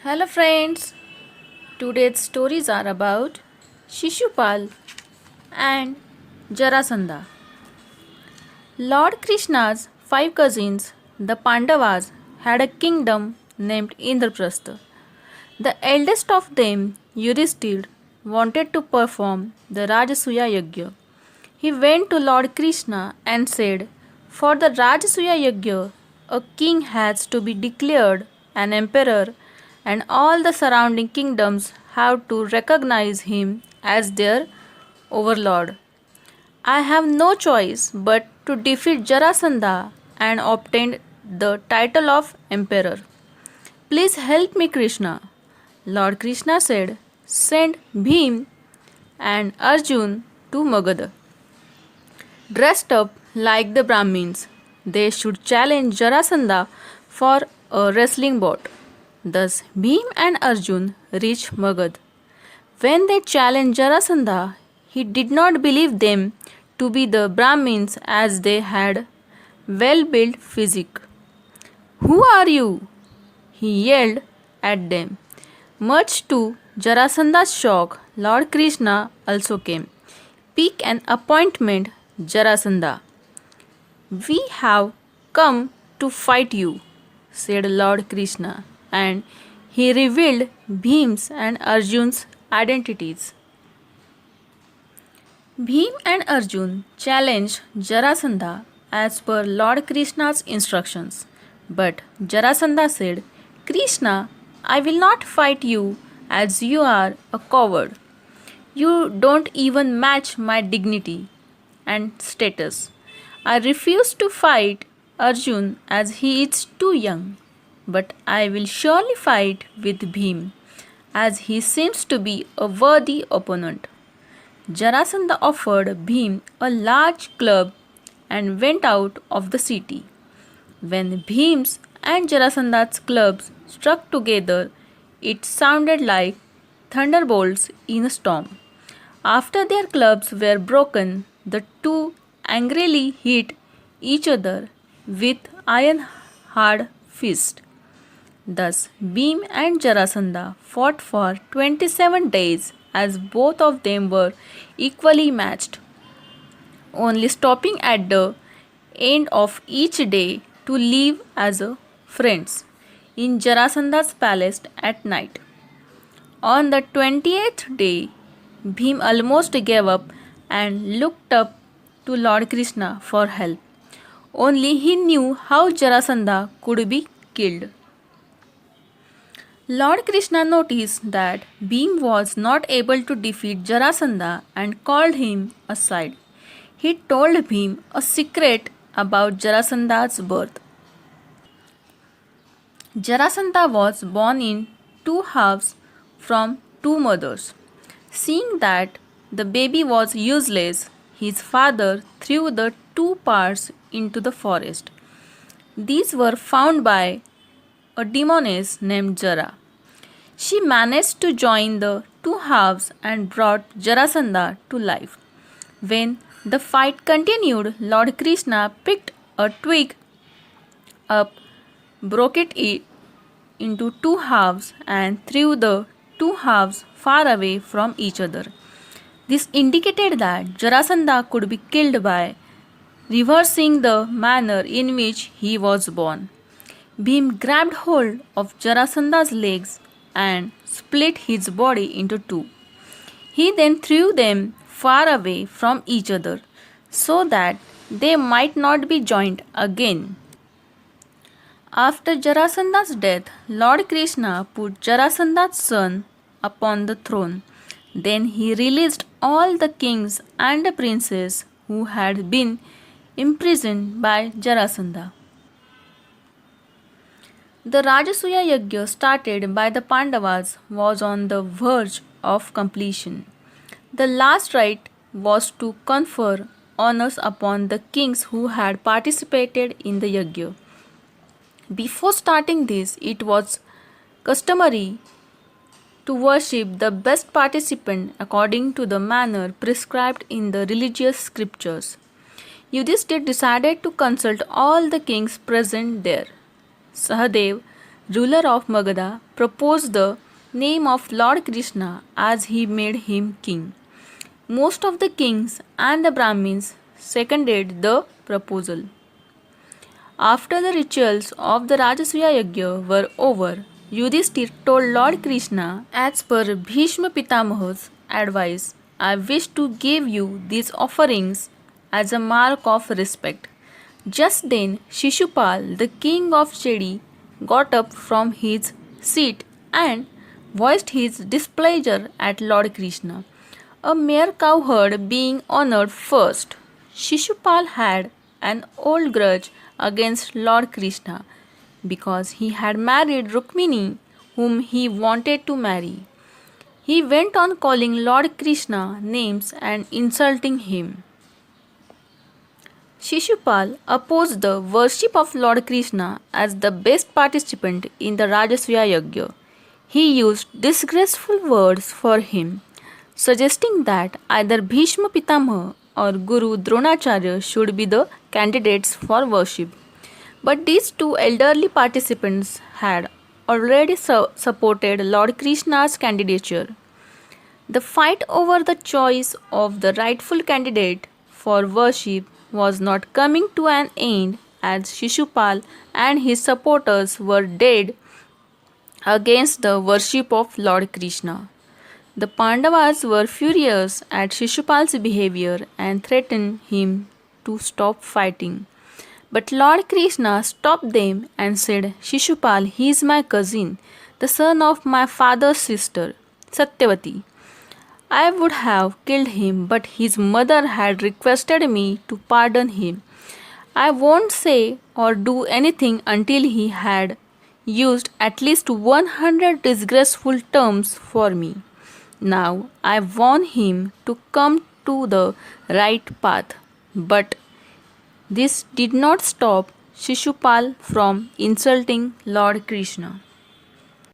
Hello friends, today's stories are about Shishupal and Jarasandha. Lord Krishna's five cousins, the Pandavas, had a kingdom named Indraprastha. The eldest of them, Yudhishthir, wanted to perform the Rajasuya Yajna. He went to Lord Krishna and said, "For the Rajasuya Yajna, a king has to be declared an emperor, and all the surrounding kingdoms have to recognize him as their overlord. I have no choice but to defeat Jarasandha and obtain the title of emperor. Please help me, Krishna." Lord Krishna said, "Send Bhim and Arjun to Magadha, dressed up like the Brahmins. They should challenge Jarasandha for a wrestling bout." Thus Bhim and Arjun reached Magad. When they challenged Jarasandha, he did not believe them to be the Brahmins as they had well built physique. "Who are you?" he yelled at them. Much to Jarasandha's shock, Lord Krishna also came. "Pick an appointment, Jarasandha. "We have come to fight you," said Lord Krishna, and he revealed Bhim's and Arjun's identities. Bhim and Arjun challenged Jarasandha as per Lord Krishna's instructions. But Jarasandha said, "Krishna, I will not fight you as you are a coward. You don't even match my dignity and status. I refuse to fight Arjun as he is too young, but I will surely fight with Bhim as he seems to be a worthy opponent." Jarasandha offered Bhim a large club and went out of the city. When Bhim's and Jarasandha's clubs struck together, it sounded like thunderbolts in a storm. After their clubs were broken, the two angrily hit each other with iron hard fists. Thus, Bhim and Jarasandha fought for 27 days as both of them were equally matched, only stopping at the end of each day to live as friends in Jarasandha's palace at night. On the 28th day, Bhim almost gave up and looked up to Lord Krishna for help. Only he knew how Jarasandha could be killed. Lord Krishna noticed that Bhim was not able to defeat Jarasandha and called him aside. He told Bhim a secret about Jarasandha's birth. Jarasandha was born in two halves from two mothers. Seeing that the baby was useless, his father threw the two parts into the forest. These were found by a demoness named Jara. She managed to join the two halves and brought Jarasandha to life. When the fight continued, Lord Krishna picked a twig up, broke it into two halves, and threw the two halves far away from each other. This indicated that Jarasandha could be killed by reversing the manner in which he was born. Bhim grabbed hold of Jarasandha's legs and split his body into two. He then threw them far away from each other so that they might not be joined again. After Jarasandha's death, Lord Krishna put Jarasandha's son upon the throne. Then he released all the kings and princes who had been imprisoned by Jarasandha. The Rajasuya Yajna started by the Pandavas was on the verge of completion. The last rite was to confer honors upon the kings who had participated in the Yajna. Before starting this, it was customary to worship the best participant according to the manner prescribed in the religious scriptures. Yudhishthir decided to consult all the kings present there. Sahadev, ruler of Magadha, proposed the name of Lord Krishna as he made him king. Most of the kings and the Brahmins seconded the proposal. After the rituals of the Rajasviya Yajna were over, Yudhishthir told Lord Krishna, as per Bhishma Pitamaha's advice, I wish to give you these offerings as a mark of respect. Just then, Shishupal, the king of Chedi, got up from his seat and voiced his displeasure at Lord Krishna. A mere cowherd being honored first. Shishupal had an old grudge against Lord Krishna because he had married Rukmini, whom he wanted to marry. He went on calling Lord Krishna names and insulting him. Shishupal opposed the worship of Lord Krishna as the best participant in the Rajasviya Yajna. He used disgraceful words for him, suggesting that either Bhishma Pitamaha or Guru Dronacharya should be the candidates for worship. But these two elderly participants had already supported Lord Krishna's candidature. The fight over the choice of the rightful candidate for worship was not coming to an end as Shishupal and his supporters were dead against the worship of Lord Krishna. The Pandavas were furious at Shishupal's behavior and threatened him to stop fighting. But Lord Krishna stopped them and said, Shishupal, he is my cousin, the son of my father's sister, Satyavati. I would have killed him, but his mother had requested me to pardon him. I won't say or do anything until he had used at least 100 disgraceful terms for me. Now I warn him to come to the right path. But this did not stop Shishupal from insulting Lord Krishna.